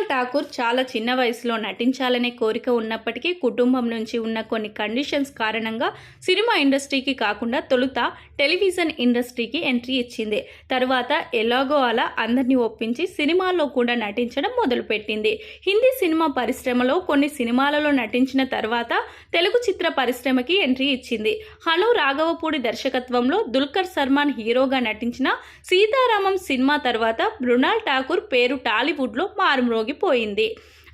మృణాల్ ఠాకూర్ చాలా చిన్న వయసులో నటించాలనే కోరిక ఉన్నప్పటికీ కుటుంబం నుంచి ఉన్న కొన్ని కండిషన్స్ కారణంగా సినిమా ఇండస్ట్రీకి కాకుండా తొలుత టెలివిజన్ ఇండస్ట్రీకి ఎంట్రీ ఇచ్చింది. తర్వాత ఎలాగో అలా అందరినీ ఒప్పించి సినిమాల్లో కూడా నటించడం మొదలుపెట్టింది. హిందీ సినిమా పరిశ్రమలో కొన్ని సినిమాలలో నటించిన తర్వాత తెలుగు చిత్ర పరిశ్రమకి ఎంట్రీ ఇచ్చింది. హను రాఘవపూడి దర్శకత్వంలో దుల్కర్ సల్మాన్ హీరోగా నటించిన సీతారామం సినిమా తర్వాత మృణాల్ ఠాకూర్ పేరు టాలీవుడ్లో మారుమ్రోగిపోయింది.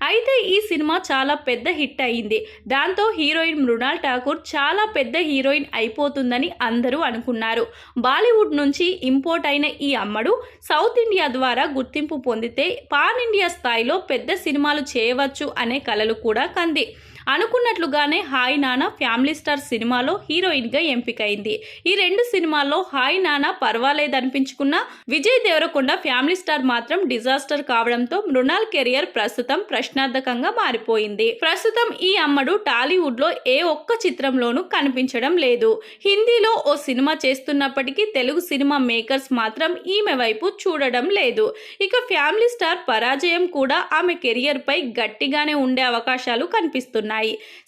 అయితే ఈ సినిమా చాలా పెద్ద హిట్ అయింది. దాంతో హీరోయిన్ మృణాల్ ఠాకూర్ చాలా పెద్ద హీరోయిన్ అయిపోతుందని అందరూ అనుకున్నారు. బాలీవుడ్ నుంచి ఇంపోర్ట్ అయిన ఈ అమ్మడు సౌత్ ఇండియా ద్వారా గుర్తింపు పొందితే పాన్ ఇండియా స్థాయిలో పెద్ద సినిమాలు చేయవచ్చు అనే కలలు కూడా కంది. అనుకున్నట్లుగానే హాయ్ నాన్న ఫ్యామిలీ స్టార్ సినిమాలో హీరోయిన్గా ఎంపికైంది. ఈ రెండు సినిమాల్లో హాయ్ నాన్న పర్వాలేదనిపించుకున్న విజయ్ దేవరకొండ ఫ్యామిలీ స్టార్ మాత్రం డిజాస్టర్ కావడంతో మృణాల్ కెరియర్ ప్రస్తుతం ప్రశ్నార్థకంగా మారిపోయింది. ప్రస్తుతం ఈ అమ్మడు టాలీవుడ్ లో ఏ ఒక్క చిత్రంలోనూ కనిపించడం లేదు. హిందీలో ఓ సినిమా చేస్తున్నప్పటికీ తెలుగు సినిమా మేకర్స్ మాత్రం ఈమె వైపు చూడడం లేదు. ఇక ఫ్యామిలీ స్టార్ పరాజయం కూడా ఆమె కెరియర్ పై గట్టిగానే ఉండే అవకాశాలు కనిపిస్తున్నాయి.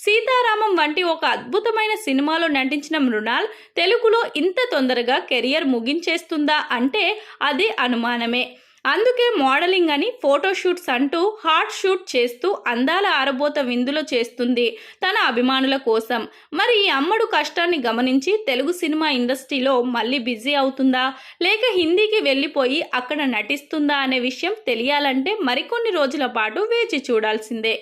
సీతారామం వంటి ఒక అద్భుతమైన సినిమాలో నటించిన మృణాల్ తెలుగులో ఇంత తొందరగా కెరియర్ ముగించేస్తుందా అంటే అది అనుమానమే. అందుకే మోడలింగ్ అని ఫోటోషూట్స్ అంటూ హాట్ షూట్ చేస్తూ అందాల ఆరబోత విందులో చేస్తుంది తన అభిమానుల కోసం. మరి ఈ అమ్మడు కష్టాన్ని గమనించి తెలుగు సినిమా ఇండస్ట్రీలో మళ్ళీ బిజీ అవుతుందా లేక హిందీకి వెళ్ళిపోయి అక్కడ నటిస్తుందా అనే విషయం తెలియాలంటే మరికొన్ని రోజుల పాటు వేచి చూడాల్సిందే.